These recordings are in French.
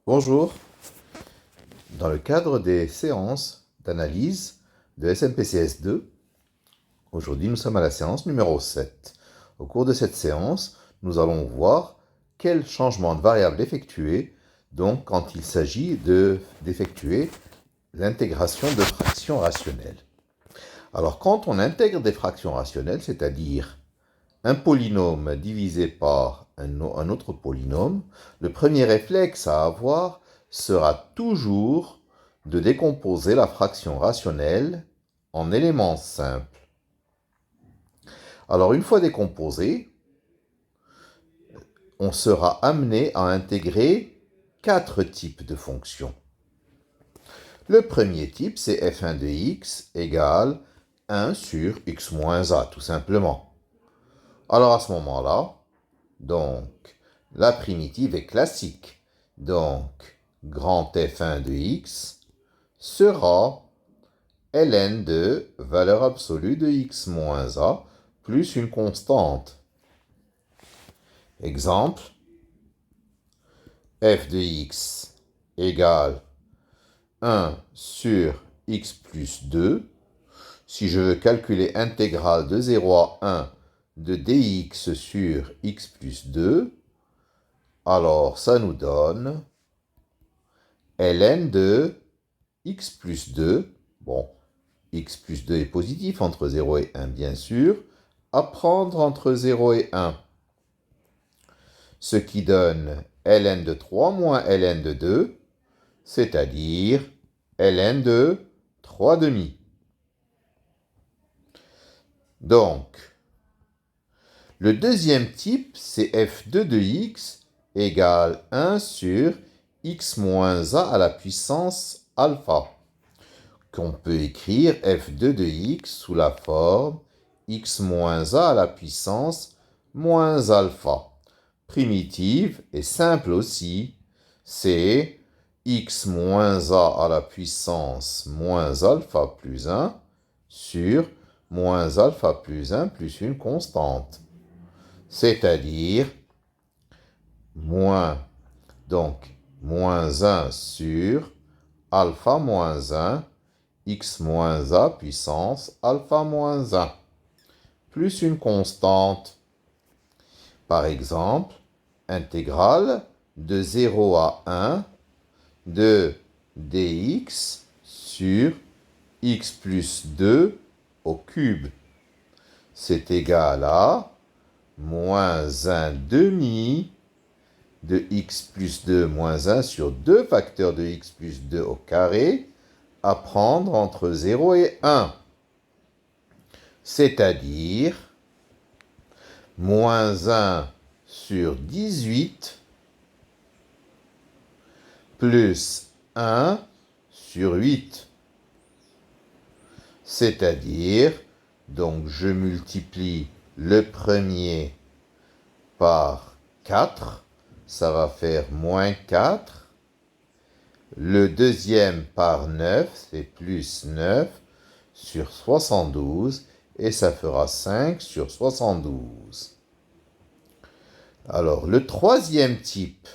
Bonjour. Dans le cadre des séances d'analyse de SMPCS2, aujourd'hui nous sommes à la séance numéro 7. Au cours de cette séance, nous allons voir quel changement de variable effectuer donc quand il s'agit d'effectuer l'intégration de fractions rationnelles. Alors quand on intègre des fractions rationnelles, c'est-à-dire un polynôme divisé par un autre polynôme, le premier réflexe à avoir sera toujours de décomposer la fraction rationnelle en éléments simples. Alors une fois décomposé, on sera amené à intégrer 4 types de fonctions. Le premier type, c'est f1 de x égale 1 sur x moins a, tout simplement. Alors à ce moment-là, donc, la primitive est classique. Donc, grand f1 de x sera ln de valeur absolue de x moins a plus une constante. Exemple, f de x égale 1 sur x plus 2. Si je veux calculer intégrale de 0 à 1 de dx sur x plus 2, alors ça nous donne ln de x plus 2, bon, x plus 2 est positif entre 0 et 1 bien sûr, à prendre entre 0 et 1, ce qui donne ln de 3 moins ln de 2, c'est-à-dire ln de 3 demi. Donc, le deuxième type, c'est f2 de x égale 1 sur x moins a à la puissance alpha, qu'on peut écrire f2 de x sous la forme x moins a à la puissance moins alpha. Primitive et simple aussi, c'est x moins a à la puissance moins alpha plus 1 sur moins alpha plus 1 plus une constante. C'est-à-dire moins, donc moins 1 sur alpha moins 1 x moins a puissance alpha moins 1, plus une constante. Par exemple, intégrale de 0 à 1 de dx sur x plus 2 au cube. C'est égal à moins 1 demi de x plus 2 moins 1 sur 2 facteurs de x plus 2 au carré, à prendre entre 0 et 1, c'est-à-dire moins 1 sur 18 plus 1 sur 8, c'est-à-dire, donc je multiplie le premier par 4, ça va faire moins 4, le deuxième par 9, c'est plus 9 sur 72, et ça fera 5 sur 72. Alors, le troisième type,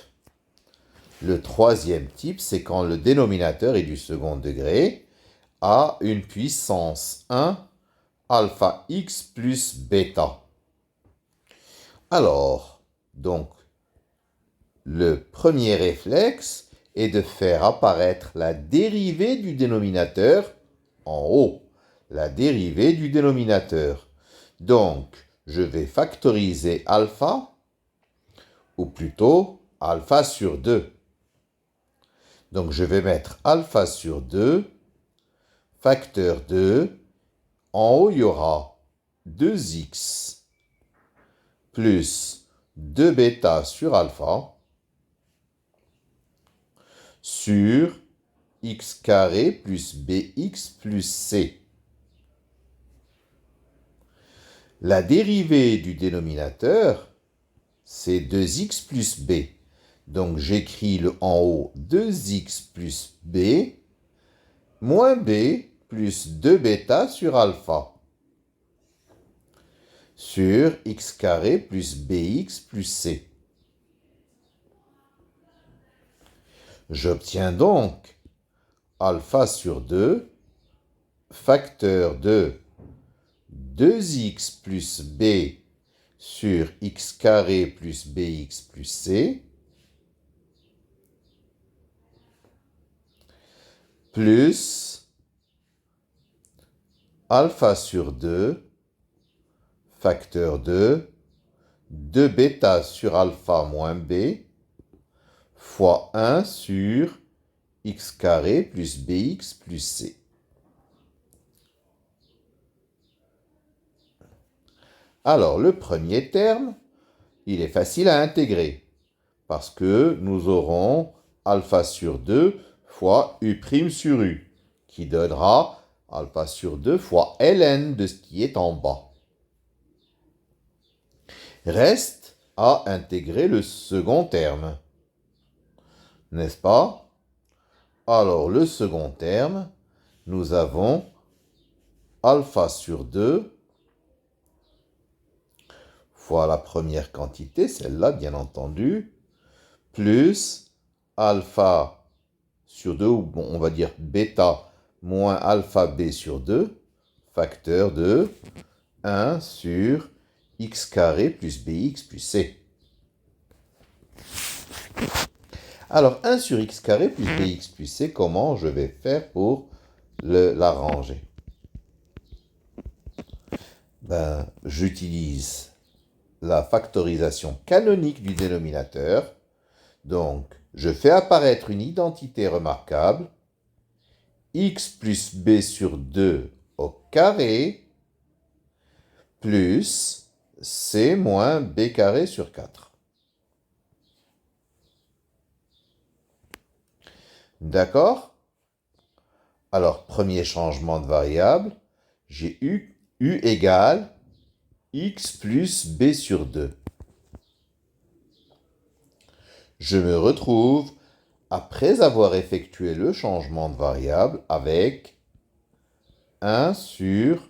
c'est quand le dénominateur est du second degré à une puissance 1 alpha x plus bêta. Alors, donc, le premier réflexe est de faire apparaître la dérivée du dénominateur en haut. La dérivée du dénominateur. Donc, je vais factoriser alpha, ou plutôt alpha sur 2. Donc, je vais mettre alpha sur 2, facteur 2. En haut, il y aura 2x plus 2 bêta sur alpha sur x carré plus bx plus c. La dérivée du dénominateur, c'est 2x plus b. Donc j'écris le en haut 2x plus b moins b plus 2 bêta sur alpha sur x carré plus bx plus c. J'obtiens donc alpha sur 2, facteur de 2x plus b sur x carré plus bx plus c, plus alpha sur 2, facteur de 2 bêta sur alpha moins b, fois 1 sur x carré plus bx plus c. Alors, le premier terme, il est facile à intégrer, parce que nous aurons alpha sur 2 fois u' sur u, qui donnera alpha sur 2 fois ln de ce qui est en bas. Reste à intégrer le second terme, n'est-ce pas? Alors, le second terme, nous avons alpha sur 2 fois la première quantité, celle-là, bien entendu, plus alpha sur 2, ou bon, on va dire bêta moins alpha b sur 2, facteur de 1 sur x carré plus bx plus c. Alors, 1 sur x carré plus bx plus c, comment je vais faire pour l'arranger? J'utilise la factorisation canonique du dénominateur. Donc, je fais apparaître une identité remarquable, x plus b sur 2 au carré, plus c moins b carré sur 4. D'accord? Alors, premier changement de variable, j'ai u égale x plus b sur 2. Je me retrouve, après avoir effectué le changement de variable, avec 1 sur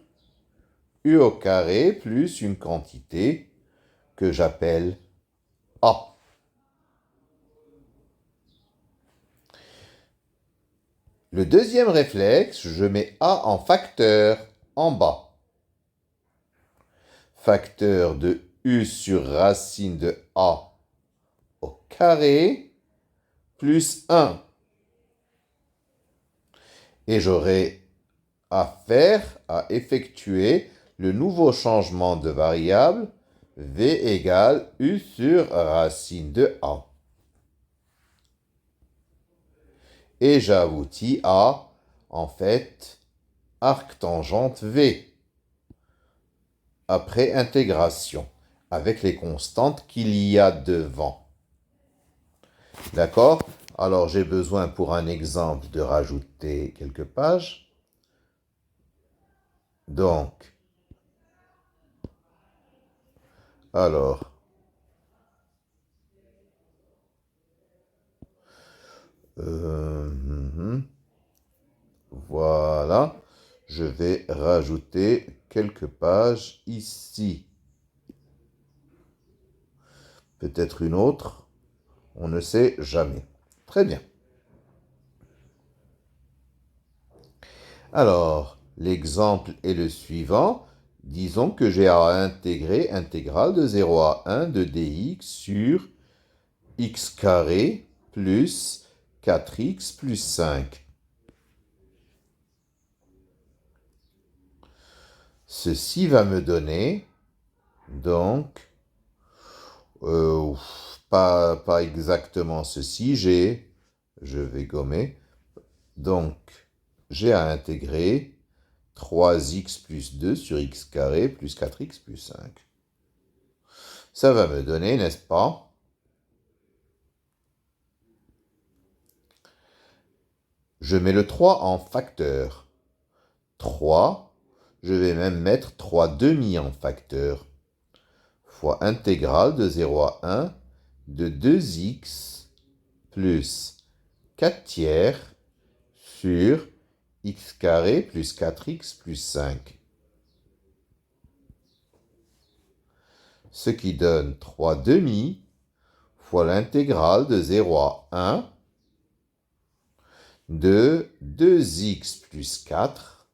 u au carré plus une quantité que j'appelle a. Le deuxième réflexe, je mets a en facteur en bas. Facteur de u sur racine de a au carré plus 1. Et j'aurai à effectuer le nouveau changement de variable v égale u sur racine de a. Et j'aboutis à, en fait, arctangente v, après intégration, avec les constantes qu'il y a devant. D'accord? Alors, j'ai besoin, pour un exemple, de rajouter quelques pages. Donc, alors, voilà, je vais rajouter quelques pages ici. Peut-être une autre, on ne sait jamais. Très bien. Alors, l'exemple est le suivant. Disons que j'ai à intégrer intégrale de 0 à 1 de dx sur x carré plus 4x plus 5. Ceci va me donner, donc, pas exactement ceci, je vais gommer, donc, j'ai à intégrer 3x plus 2 sur x carré plus 4x plus 5. Ça va me donner, n'est-ce pas? Je mets le 3 en facteur. 3, je vais même mettre 3 demi en facteur. Fois intégrale de 0 à 1 de 2x plus 4 tiers sur x carré plus 4x plus 5. Ce qui donne 3 demi fois l'intégrale de 0 à 1 de 2x plus 4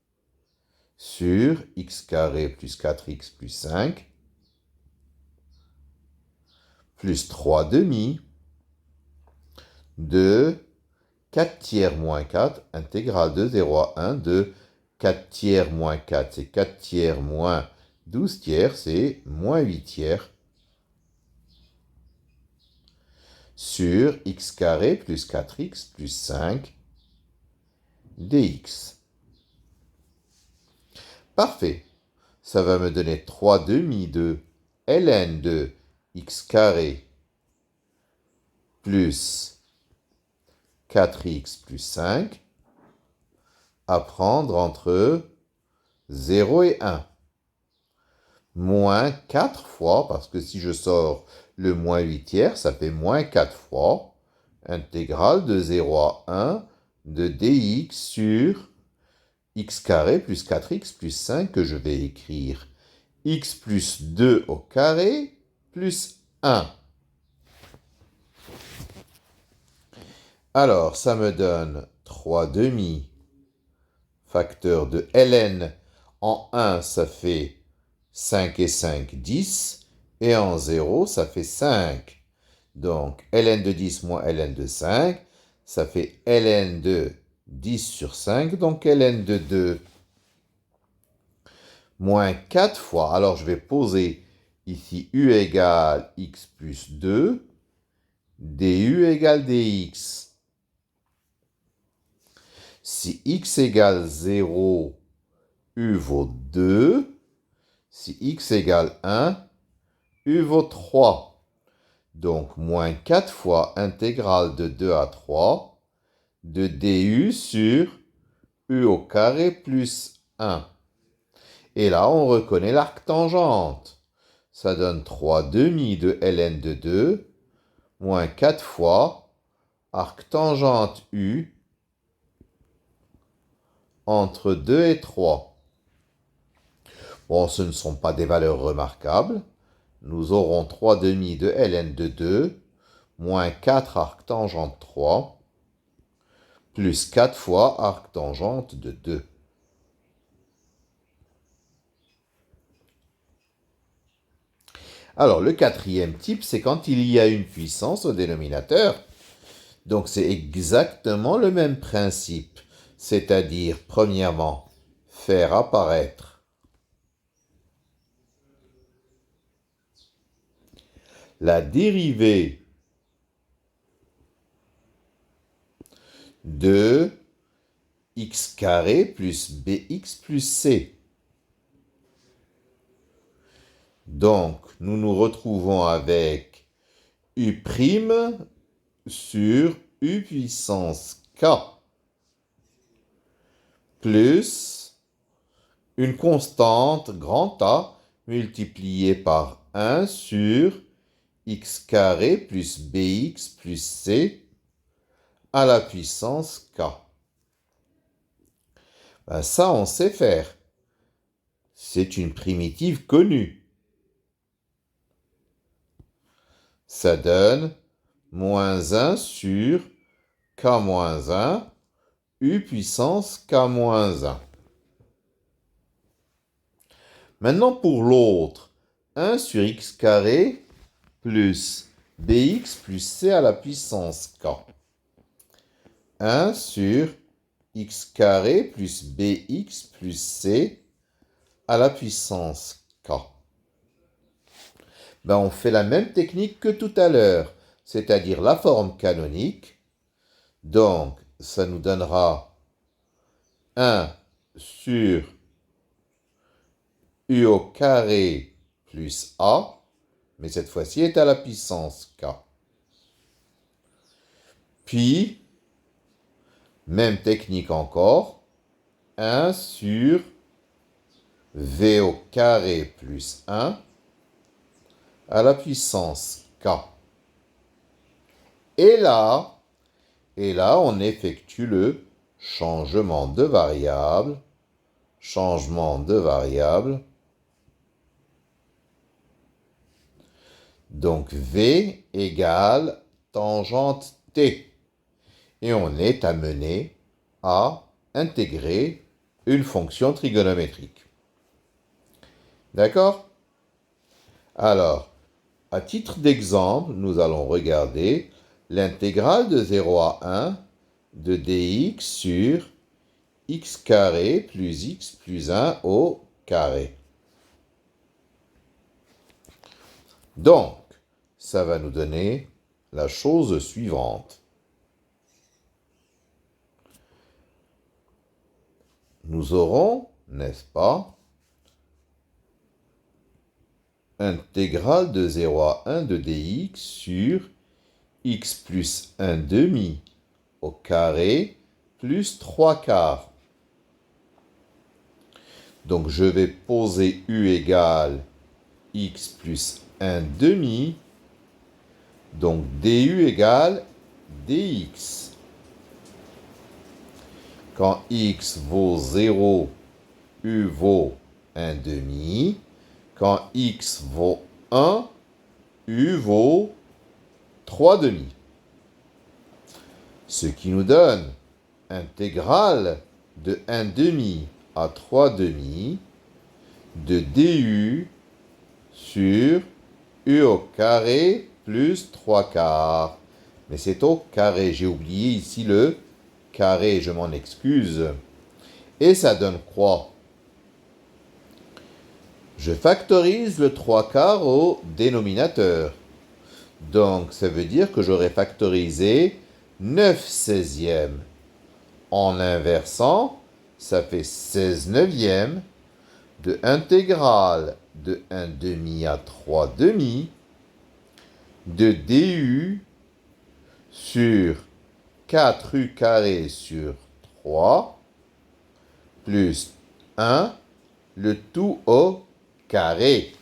sur x carré plus 4x plus 5 plus 3 demi de 4 tiers moins 4, intégrale de 0 à 1 de 4 tiers moins 4, c'est 4 tiers moins 12 tiers, c'est moins 8 tiers, sur x carré plus 4x plus 5 dx. Parfait. Ça va me donner 3 demi de ln de x carré plus 4x plus 5 à prendre entre 0 et 1. Moins 4 fois, parce que si je sors le moins 8 tiers, ça fait moins 4 fois, intégrale de 0 à 1 de dx sur x carré plus 4x plus 5 que je vais écrire x plus 2 au carré plus 1. Alors, ça me donne 3 demi facteur de ln. En 1, ça fait 5 et 5, 10. Et en 0, ça fait 5. Donc, ln de 10 moins ln de 5, ça fait ln de 10 sur 5, donc ln de 2 moins 4 fois. Alors, je vais poser ici u égale x plus 2, du égale dx. Si x égale 0, u vaut 2. Si x égale 1, u vaut 3. Donc, moins 4 fois intégrale de 2 à 3 de du sur u au carré plus 1. Et là, on reconnaît l'arc tangente. Ça donne 3 demi de ln de 2 moins 4 fois arc tangente u entre 2 et 3. Bon, ce ne sont pas des valeurs remarquables. Nous aurons 3 demi de ln de 2 moins 4 arc tangente 3 plus 4 fois arc tangente de 2. Alors, le quatrième type, c'est quand il y a une puissance au dénominateur. Donc, c'est exactement le même principe. C'est-à-dire, premièrement, faire apparaître la dérivée de x carré plus bx plus c. Donc, nous nous retrouvons avec u' sur u puissance k plus une constante grand A multipliée par 1 sur x carré plus bx plus c à la puissance k. Ben ça, on sait faire. C'est une primitive connue. Ça donne moins 1 sur k moins 1, u puissance k moins 1. Maintenant, pour l'autre, 1 sur x carré plus bx plus c à la puissance k. 1 sur x carré plus bx plus c à la puissance k. Ben, on fait la même technique que tout à l'heure, c'est-à-dire la forme canonique. Donc, ça nous donnera 1 sur u au carré plus a, mais cette fois-ci est à la puissance k. Puis, même technique encore, 1 sur v au carré plus 1 à la puissance k. Et là, on effectue le changement de variable. Donc, v égale tangente t. Et on est amené à intégrer une fonction trigonométrique. D'accord? Alors, à titre d'exemple, nous allons regarder l'intégrale de 0 à 1 de dx sur x carré plus x plus 1 au carré. Donc, ça va nous donner la chose suivante. Nous aurons, n'est-ce pas, intégrale de 0 à 1 de dx sur x plus 1 demi au carré plus 3 quarts. Donc, je vais poser u égale x plus 1 demi. Donc, du égale dx. Quand x vaut 0, u vaut 1 demi. Quand x vaut 1, u vaut 3 demi. Ce qui nous donne intégrale de 1 demi à 3 demi de du sur u au carré plus 3 quarts. Mais c'est au carré. J'ai oublié ici le carré, je m'en excuse. Et ça donne quoi? Je factorise le 3 quarts au dénominateur. Donc, ça veut dire que j'aurais factorisé 9 seizièmes. En inversant, ça fait 16 neuvièmes de intégrale de 1 demi à 3 demi de du sur 4u carré sur 3 plus 1, le tout au carré.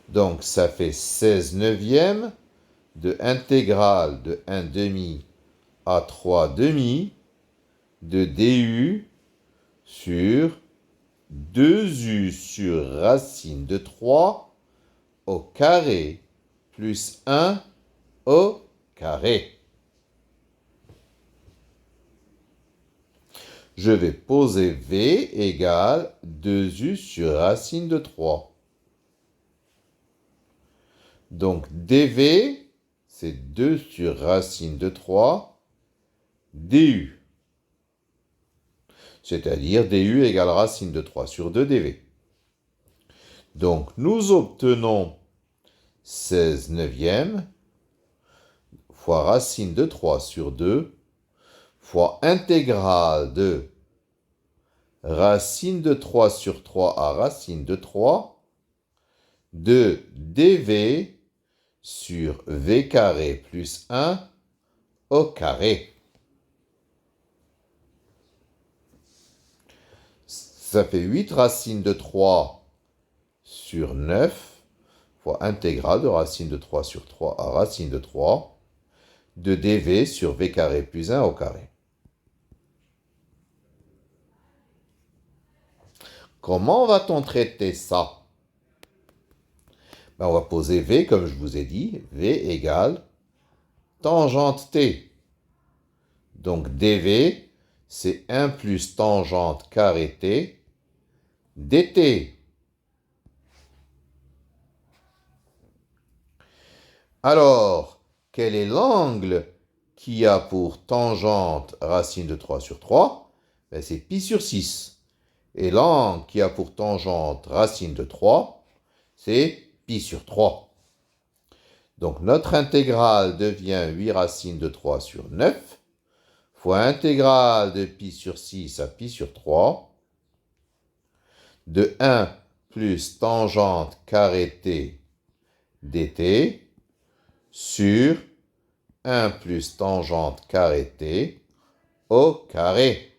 Donc, ça fait 16 neuvièmes de intégrale de 1 demi à 3 demi de du sur 2u sur racine de 3 au carré plus 1 au carré. Je vais poser v égale 2u sur racine de 3. Donc dv, c'est 2 sur racine de 3 du. C'est-à-dire du égale racine de 3 sur 2 dv. Donc nous obtenons 16 neuvièmes fois racine de 3 sur 2 fois intégrale de racine de 3 sur 3 à racine de 3 de dv sur v carré plus 1 au carré. Ça fait 8 racines de 3 sur 9 fois intégrale de racine de 3 sur 3 à racine de 3 de dv sur v carré plus 1 au carré. Comment va-t-on traiter ça? On va poser v, comme je vous ai dit, v égale tangente t. Donc dv, c'est 1 plus tangente carré t dt. Alors, quel est l'angle qui a pour tangente racine de 3 sur 3? C'est pi sur 6. Et l'angle qui a pour tangente racine de 3, c'est pi sur 3. Donc notre intégrale devient 8 racines de 3 sur 9 fois intégrale de pi sur 6 à pi sur 3 de 1 plus tangente carré t dt sur 1 plus tangente carré t au carré.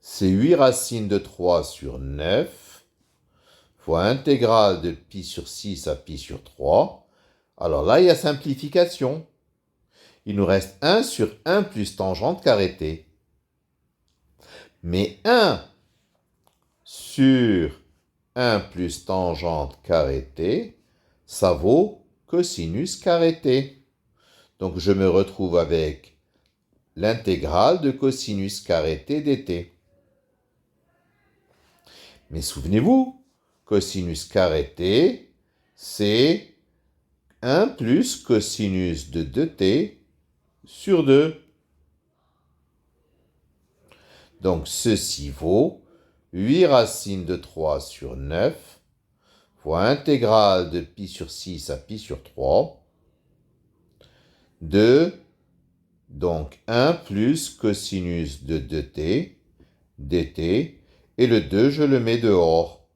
C'est 8 racines de 3 sur 9 fois intégrale de pi sur 6 à pi sur 3. Alors là, il y a simplification. Il nous reste 1 sur 1 plus tangente carré t. Mais 1 sur 1 plus tangente carré t, ça vaut cosinus carré t. Donc je me retrouve avec l'intégrale de cosinus carré t dt. Mais souvenez-vous, cosinus carré t, c'est 1 plus cosinus de 2t sur 2. Donc ceci vaut 8 racines de 3 sur 9 fois intégrale de pi sur 6 à pi sur 3 de donc 1 plus cosinus de 2t dt, et le 2 je le mets dehors.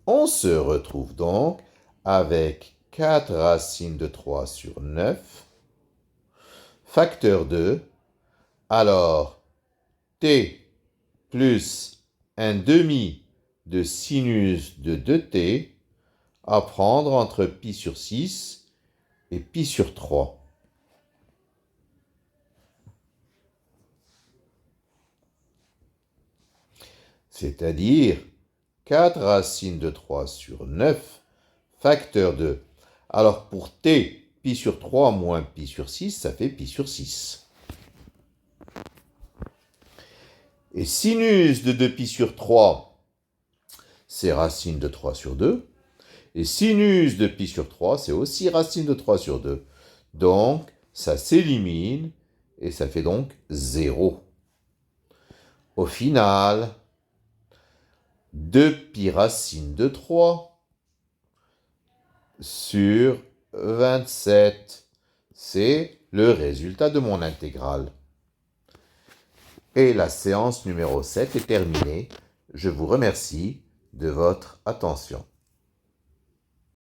On se retrouve donc avec 4 racines de 3 sur 9 facteur 2. Alors, t plus 1 demi de sinus de 2t à prendre entre pi sur 6 et pi sur 3. C'est-à-dire 4 racines de 3 sur 9 facteur 2. Alors pour t, pi sur 3 moins pi sur 6, ça fait pi sur 6. Et sinus de 2pi sur 3, c'est racine de 3 sur 2. Et sinus de pi sur 3, c'est aussi racine de 3 sur 2. Donc, ça s'élimine et ça fait donc 0. Au final, 2pi racine de 3 sur 27. C'est le résultat de mon intégrale. Et la séance numéro 7 est terminée. Je vous remercie de votre attention.